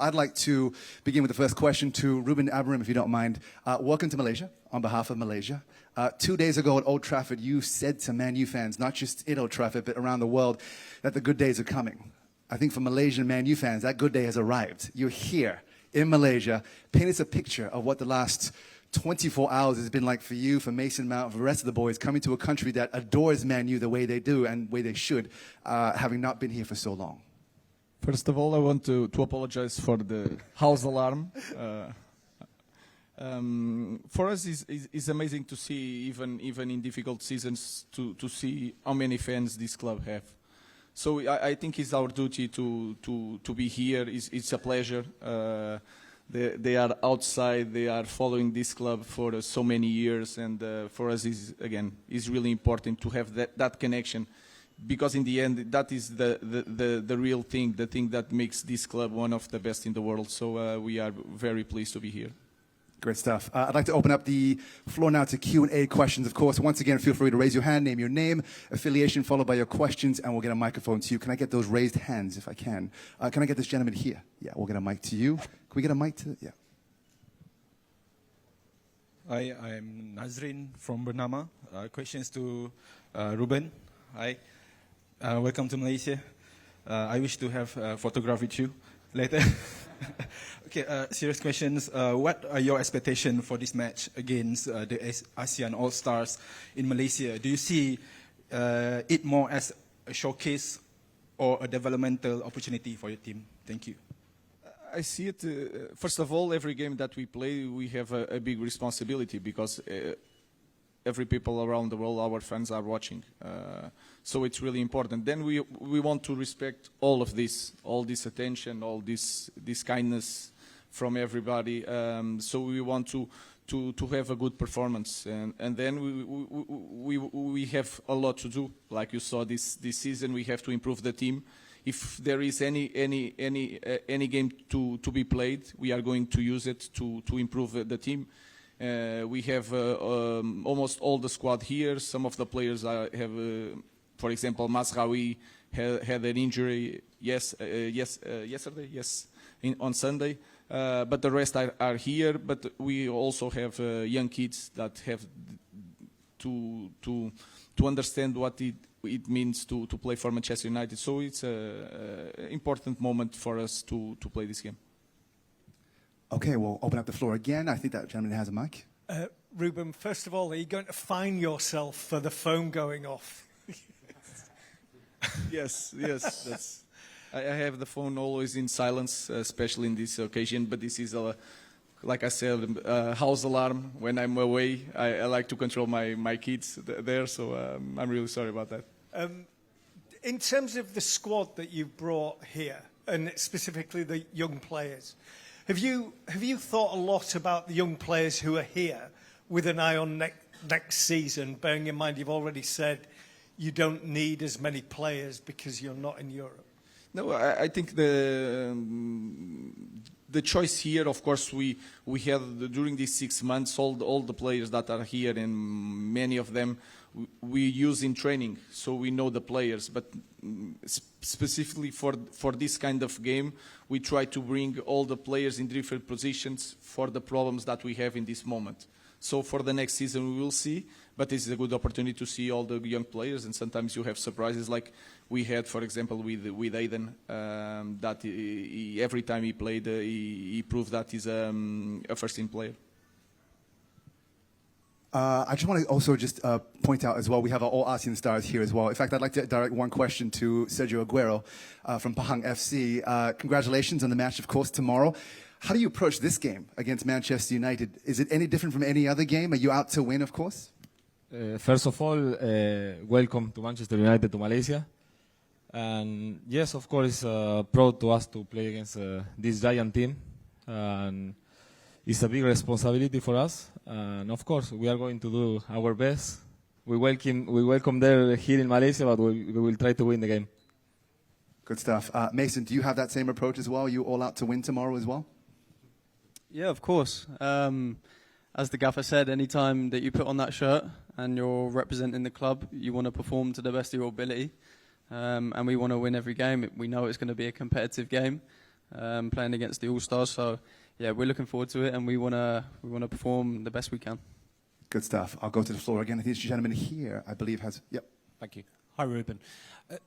I'd like to begin with the first question to Ruben Amorim, if you don't mind. Welcome to Malaysia, on behalf of Malaysia. 2 days ago at Old Trafford, you said to Man U fans, not just in Old Trafford, but around the world, that the good days are coming. I think for Malaysian Man U fans, that good day has arrived. You're here in Malaysia. Paint us a picture of what the last 24 hours has been like for you, for Mason Mount, for the rest of the boys, coming to a country that adores Man U the way they do and the way they should, having not been here for so long. First of all, I want to apologize for the house alarm. For us, it's amazing to see, even in difficult seasons, to see how many fans this club have. So I think it's our duty to be here. It's a pleasure. They are outside. They are following this club for so many years, and for us, is really important to have that connection, because in the end, that is the real thing, the thing that makes this club one of the best in the world. So we are very pleased to be here. Great stuff. I'd like to open up the floor now to Q&A questions. Of course, once again, feel free to raise your hand, name your name, affiliation, followed by your questions, and we'll get a microphone to you. Can I get those raised hands, if I can? Can I get this gentleman here? Yeah, we'll get a mic to you. Can we get a mic to, yeah. Hi, I'm Nazrin from Bernama. Questions to Ruben. Hi, welcome to Malaysia. I wish to have a photograph with you later. Okay, serious questions. What are your expectations for this match against the ASEAN All-Stars in Malaysia? Do you see it more as a showcase or a developmental opportunity for your team? Thank you. I see it, first of all, every game that we play, we have a big responsibility, because every people around the world, our fans are watching. So it's really important. Then we want to respect all of this, all this attention, all this kindness from everybody. So we want to have a good performance, and then we have a lot to do. Like you saw this season, we have to improve the team. If there is any game to be played, we are going to use it to improve the team. We have almost all the squad here. Some of the players have, for example, Mazraoui had an injury yesterday, on Sunday. But the rest are here. But we also have young kids that have to understand what it means to play for Manchester United. So it's an important moment for us to play this game. Okay, we'll open up the floor again. I think that gentleman has a mic. Ruben, first of all, are you going to fine yourself for the phone going off? Yes. I have the phone always in silence, especially in this occasion. But this is, like I said, a house alarm. When I'm away, I like to control my kids there. So I'm really sorry about that. In terms of the squad that you've brought here, and specifically the young players, have you thought a lot about the young players who are here with an eye on next season, bearing in mind you've already said you don't need as many players because you're not in Europe? No, I think the choice here, of course, we had during these 6 months all the players that are here, and many of them we use in training, so we know the players. But specifically for this kind of game, we try to bring all the players in different positions for the problems that we have in this moment. So for the next season we will see, but it's a good opportunity to see all the young players, and sometimes you have surprises like we had, for example, with Aiden, that every time he played, he proved that he's a first-team player. I just want to also just point out as well, we have our all ASEAN stars here as well. In fact, I'd like to direct one question to Sergio Aguero from Pahang FC. Congratulations on the match, of course, tomorrow. How do you approach this game against Manchester United? Is it any different from any other game? Are you out to win, of course? First of all, welcome to Manchester United, to Malaysia. And yes, of course, proud to us to play against this giant team. And it's a big responsibility for us. And of course, we are going to do our best. We welcome them here in Malaysia, but we will try to win the game. Good stuff. Mason, do you have that same approach as well? Are you all out to win tomorrow as well? Yeah, of course. As the gaffer said, any time that you put on that shirt and you're representing the club, you want to perform to the best of your ability. And we want to win every game. We know it's going to be a competitive game. playing against the All-Stars. So, yeah, we're looking forward to it, and we wanna perform the best we can. Good stuff. I'll go to the floor again. I think this gentleman here, I believe, has... Yep. Thank you. Hi, Ruben.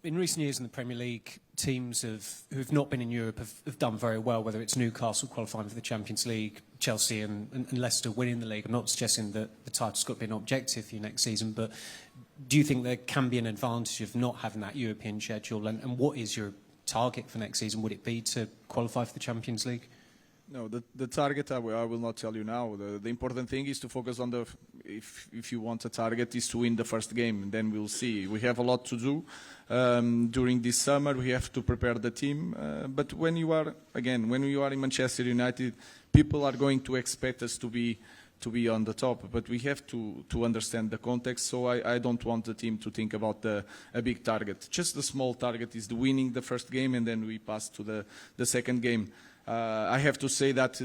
In recent years in the Premier League, teams who've not been in Europe have done very well, whether it's Newcastle qualifying for the Champions League, Chelsea and Leicester winning the league. I'm not suggesting that the title's got to be an objective for you next season, but do you think there can be an advantage of not having that European schedule? And what is your target for next season? Would it be to qualify for the Champions League? No, the target I will not tell you now. The important thing is to focus on if you want a target is to win the first game, then we'll see. We have a lot to do during this summer. We have to prepare the team. But when you are in Manchester United, people are going to expect us to be on the top. But we have to understand the context. So I don't want the team to think about a big target. Just the small target is the winning the first game, and then we pass to the second game. I have to say that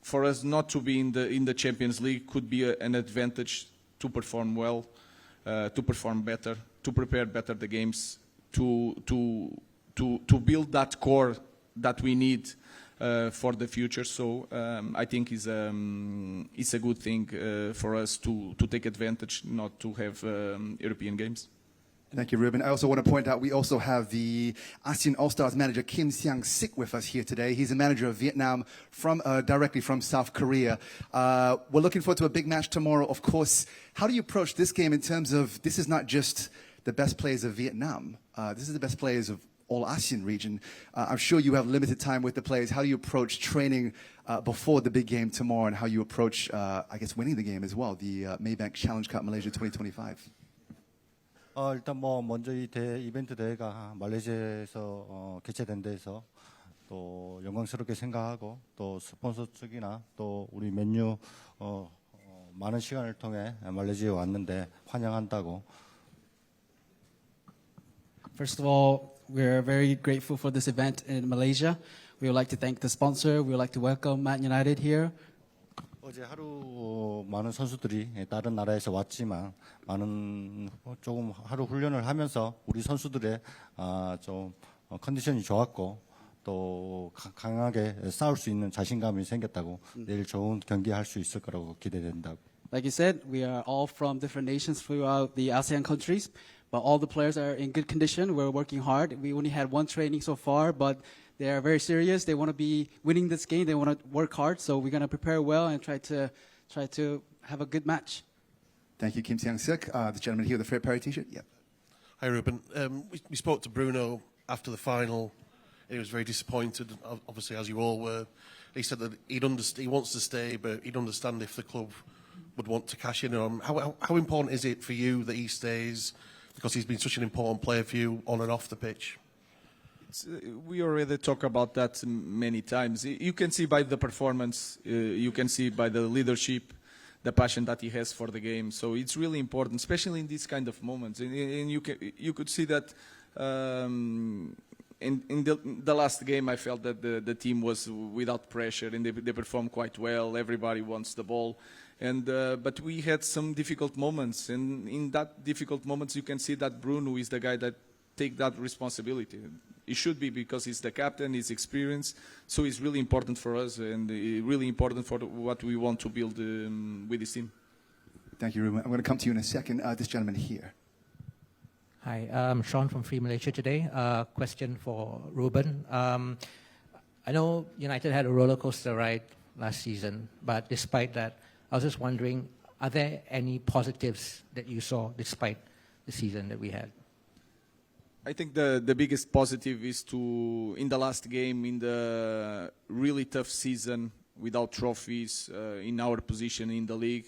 for us not to be in the Champions League could be an advantage to perform well, to perform better, to prepare better the games, to build that core that we need for the future. So I think it's a good thing for us to take advantage, not to have European games. Thank you, Ruben. I also want to point out we also have the ASEAN All-Stars manager Kim Siang-sik with us here today. He's a manager of Vietnam directly from South Korea. We're looking forward to a big match tomorrow, of course. How do you approach this game in terms of this is not just the best players of Vietnam. This is the best players of all ASEAN region. I'm sure you have limited time with the players. How do you approach training before the big game tomorrow, and how you approach, I guess, winning the game as well, the Maybank Challenge Cup Malaysia 2025? 일단 먼저 이 이벤트 대회가 말레이시아에서 개최된 데에서 또 영광스럽게 생각하고 또 스폰서 측이나 또 우리 맨유 많은 시간을 통해 말레이시아에 왔는데 환영한다고. First of all, we're very grateful for this event in Malaysia. We would like to thank the sponsor. We would like to welcome Man United here. 어제 하루 많은 선수들이 다른 나라에서 왔지만 조금 하루 훈련을 하면서 우리 선수들의 좀 컨디션이 좋았고 또 강하게 싸울 수 있는 자신감이 생겼다고 내일 좋은 경기할 수 있을 거라고 기대된다고. Like you said, we are all from different nations throughout the ASEAN countries, but all the players are in good condition. We're working hard. We only had one training so far, but they are very serious. They want to be winning this game. They want to work hard. So we're going to prepare well and try to have a good match. Thank you, Kim Siang-sik. The gentleman here with the Fred Perry T-shirt. Yep. Hi, Ruben. We spoke to Bruno after the final. He was very disappointed, obviously, as you all were. He said that he wants to stay, but he'd understand if the club would want to cash in on him. How important is it for you that he stays? Because he's been such an important player for you on and off the pitch. We already talked about that many times. You can see by the performance, you can see by the leadership, the passion that he has for the game. So it's really important, especially in these kind of moments. And you could see that in the last game, I felt that the team was without pressure and they performed quite well. Everybody wants the ball. But we had some difficult moments. And in that difficult moments, you can see that Bruno is the guy that take that responsibility. It should be, because he's the captain, he's experienced, so it's really important for us and really important for what we want to build with this team. Thank you, Ruben. I'm going to come to you in a second. This gentleman here. Hi, I'm Sean from Free Malaysia today. Question for Ruben. I know United had a roller coaster ride last season, but despite that, I was just wondering, are there any positives that you saw despite the season that we had? I think the biggest positive is in the last game, in the really tough season, without trophies, in our position in the league,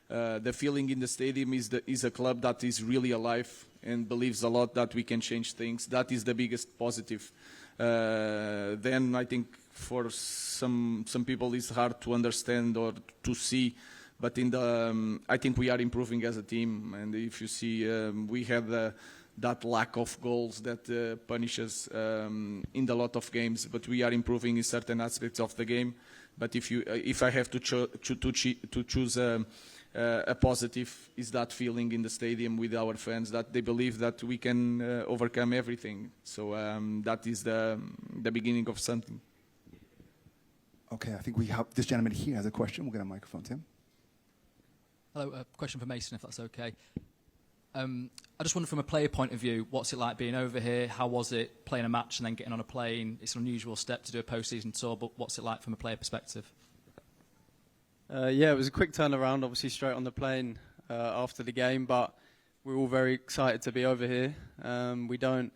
the feeling in the stadium is a club that is really alive and believes a lot that we can change things. That is the biggest positive. Then I think for some people it's hard to understand or to see, but I think we are improving as a team. And if you see, we have that lack of goals that punishes in a lot of games, but we are improving in certain aspects of the game. But if I have to choose a positive is that feeling in the stadium with our fans that they believe that we can overcome everything. So that is the beginning of something. Okay, I think we have this gentleman here has a question. We'll get a microphone to him. Hello, a question for Mason, if that's okay. I just wonder from a player point of view, what's it like being over here? How was it playing a match and then getting on a plane? It's an unusual step to do a post-season tour, but what's it like from a player perspective? Yeah, it was a quick turnaround, obviously straight on the plane after the game, but we're all very excited to be over here. We don't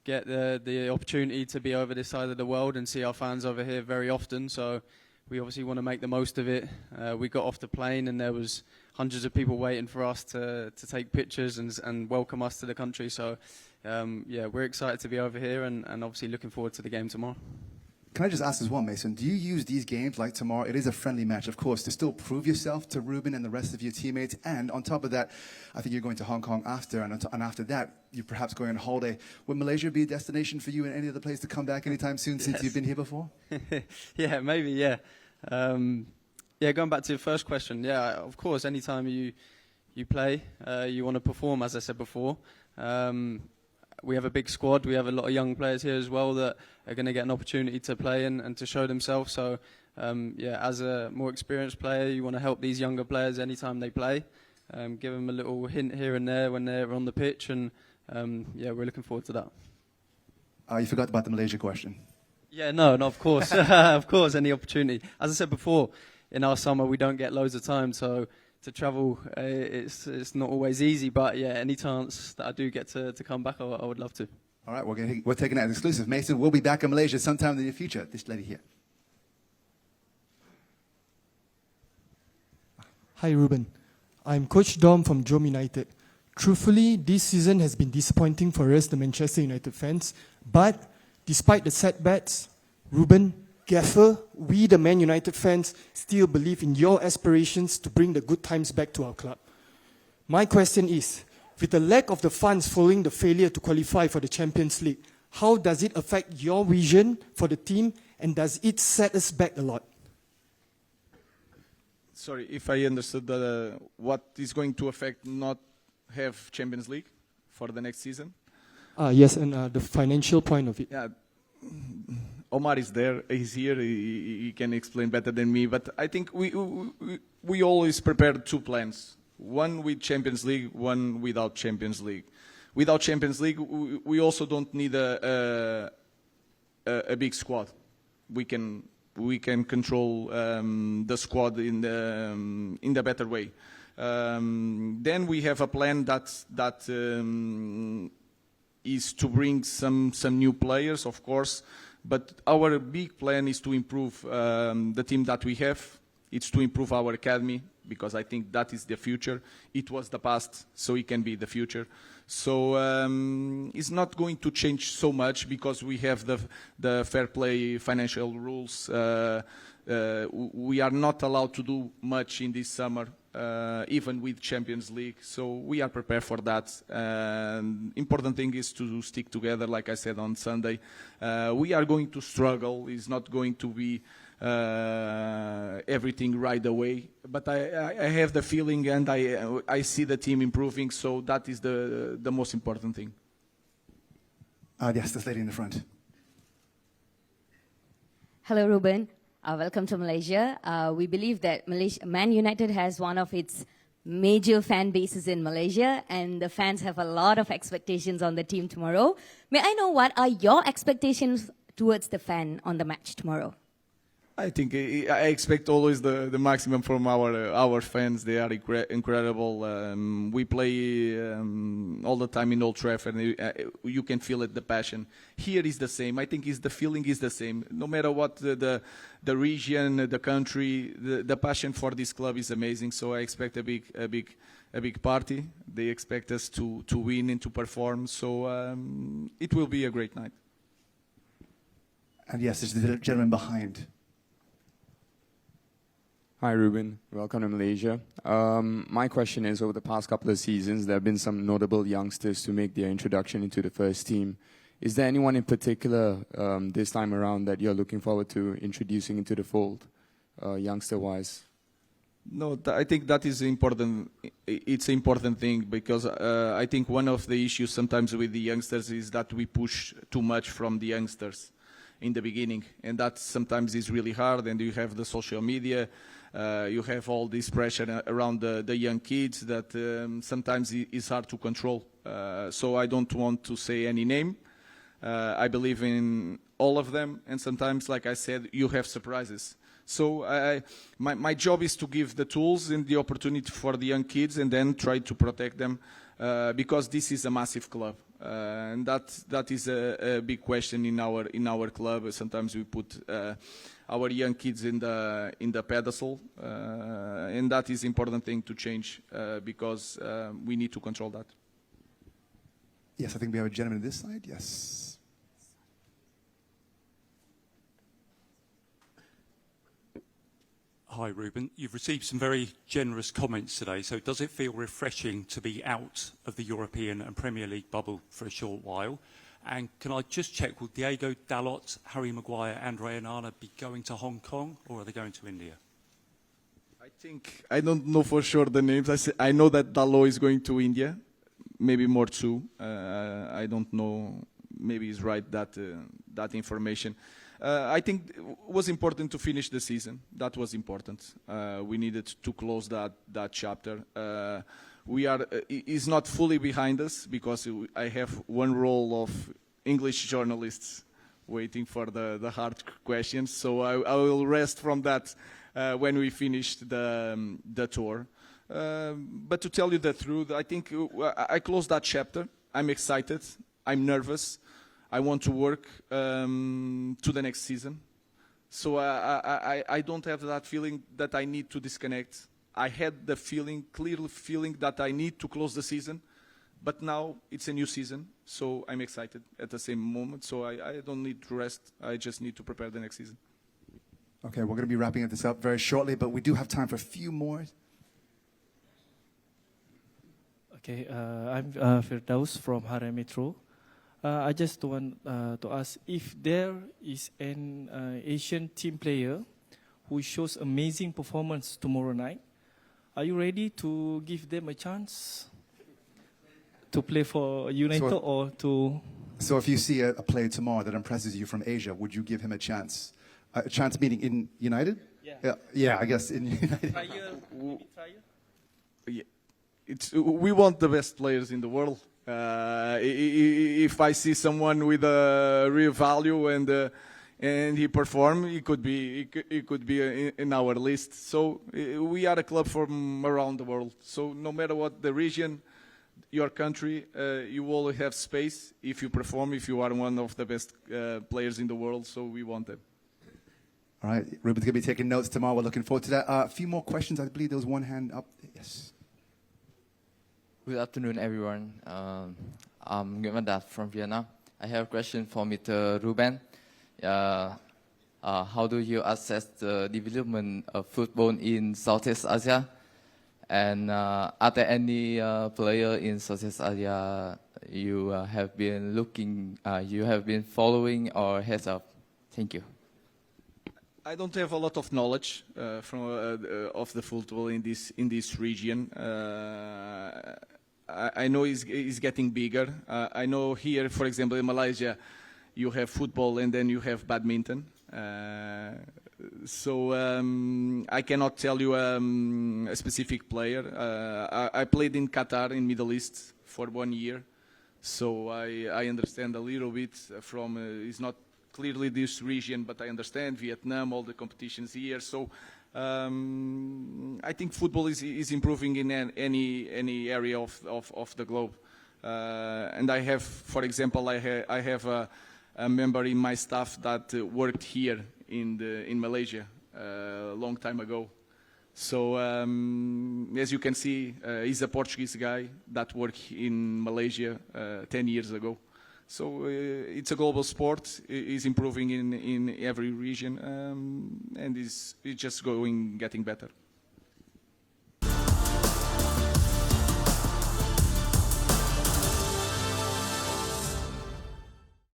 get the opportunity to be over this side of the world and see our fans over here very often, so we obviously want to make the most of it. We got off the plane and there was hundreds of people waiting for us to take pictures and welcome us to the country, so yeah, we're excited to be over here and obviously looking forward to the game tomorrow. Can I just ask as well, Mason, do you use these games like tomorrow? It is a friendly match, of course, to still prove yourself to Ruben and the rest of your teammates. And on top of that, I think you're going to Hong Kong after, and after that, you're perhaps going on holiday. Would Malaysia be a destination for you and any other place to come back anytime soon since you've been here before? Yeah, maybe, yeah. Yeah, going back to your first question, yeah, of course, anytime you play, you want to perform, as I said before. We have a big squad. We have a lot of young players here as well that are going to get an opportunity to play and to show themselves. So, yeah, as a more experienced player, you want to help these younger players anytime they play. Give them a little hint here and there when they're on the pitch. And, yeah, we're looking forward to that. You forgot about the Malaysia question. Yeah, no, of course. Of course, any opportunity. As I said before, in our summer, we don't get loads of time. So to travel, it's not always easy, but yeah, any chance that I do get to come back, I would love to. All right, we're taking that as exclusive. Mason, we'll be back in Malaysia sometime in the near future. This lady here. Hi, Ruben. I'm Coach Dom from Jom United. Truthfully, this season has been disappointing for us, the Manchester United fans. But despite the setbacks, Ruben, Gaffer, we the Man United fans still believe in your aspirations to bring the good times back to our club. My question is, with the lack of the funds following the failure to qualify for the Champions League, how does it affect your vision for the team and does it set us back a lot? Sorry, if I understood what is going to affect not have Champions League for the next season? Yes, and the financial point of it. Yeah. Omar is there. He's here. He can explain better than me. But I think we always prepare two plans: one with Champions League, one without Champions League. Without Champions League, we also don't need a big squad. We can control the squad in the better way. Then we have a plan that is to bring some new players, of course. But our big plan is to improve the team that we have. It's to improve our academy, because I think that is the future. It was the past, so it can be the future. So it's not going to change so much because we have the fair play financial rules. We are not allowed to do much in this summer, even with Champions League. So we are prepared for that. Important thing is to stick together, like I said on Sunday. We are going to struggle. It's not going to be everything right away. But I have the feeling and I see the team improving, so that is the most important thing. Yes, this lady in the front. Hello, Ruben. Welcome to Malaysia. We believe that Man United has one of its major fan bases in Malaysia, and the fans have a lot of expectations on the team tomorrow. May I know what are your expectations towards the fan on the match tomorrow? I think I expect always the maximum from our fans. They are incredible. We play all the time in Old Trafford. You can feel it, the passion. Here is the same. I think the feeling is the same. No matter what the region, the country, the passion for this club is amazing. So I expect a big party. They expect us to win and to perform. So it will be a great night. And yes, there's the gentleman behind. Hi, Ruben. Welcome to Malaysia. My question is, over the past couple of seasons, there have been some notable youngsters to make their introduction into the first team. Is there anyone in particular this time around that you're looking forward to introducing into the fold, youngster-wise? No, I think that is important. It's an important thing because I think one of the issues sometimes with the youngsters is that we push too much from the youngsters in the beginning, and that sometimes is really hard. And you have the social media, you have all this pressure around the young kids that sometimes is hard to control. So I don't want to say any name. I believe in all of them, and sometimes, like I said, you have surprises. So my job is to give the tools and the opportunity for the young kids, and then try to protect them, because this is a massive club, and that is a big question in our club. Sometimes we put our young kids in the pedestal, and that is important thing to change, because we need to control that. Yes, I think we have a gentleman on this side. Yes. Hi, Ruben. You've received some very generous comments today, so does it feel refreshing to be out of the European and Premier League bubble for a short while? And can I just check, will Diego Dalot, Harry Maguire and Onana be going to Hong Kong, or are they going to India? I don't know for sure the names. I know that Dalot is going to India, maybe more too. I don't know. Maybe he's right, that information. I think it was important to finish the season. That was important. We needed to close that chapter. It's not fully behind us because I have one roll of English journalists waiting for the hard questions. So I will rest from that when we finish the tour. But to tell you the truth, I think I closed that chapter. I'm excited. I'm nervous. I want to work to the next season. So I don't have that feeling that I need to disconnect. I had the clear feeling that I need to close the season, but now it's a new season, so I'm excited at the same moment. So I don't need to rest. I just need to prepare the next season. Okay, we're going to be wrapping this up very shortly, but we do have time for a few more. Okay, I'm Firdaus from Harai Metro. I just want to ask if there is an Asian team player who shows amazing performance tomorrow night, are you ready to give them a chance to play for United or to... So if you see a player tomorrow that impresses you from Asia, would you give him a chance? A chance meeting in United? Yeah, I guess in United. We want the best players in the world. If I see someone with a real value and he perform, it could be in our list. So we are a club from around the world. So no matter what the region, your country, you will have space if you perform, if you are one of the best players in the world. So we want them. All right, Ruben's going to be taking notes tomorrow. We're looking forward to that. A few more questions. I believe there was one hand up. Yes. Good afternoon, everyone. I'm Nguyễn from Vienna. I have a question for Mr. Ruben. How do you assess the development of football in Southeast Asia? And are there any player in Southeast Asia you have been following or heads up? Thank you. I don't have a lot of knowledge of the football in this region. I know it's getting bigger. I know here, for example, in Malaysia, you have football and then you have badminton. So I cannot tell you a specific player. I played in Qatar, in Middle East, for 1 year. So I understand a little bit from, it's not clearly this region, but I understand Vietnam, all the competitions here. So I think football is improving in any area of the globe. And I have, for example, I have a member in my staff that worked here in Malaysia a long time ago. So as you can see, he's a Portuguese guy that worked in Malaysia 10 years ago. So it's a global sport. It's improving in every region, and it's just getting better.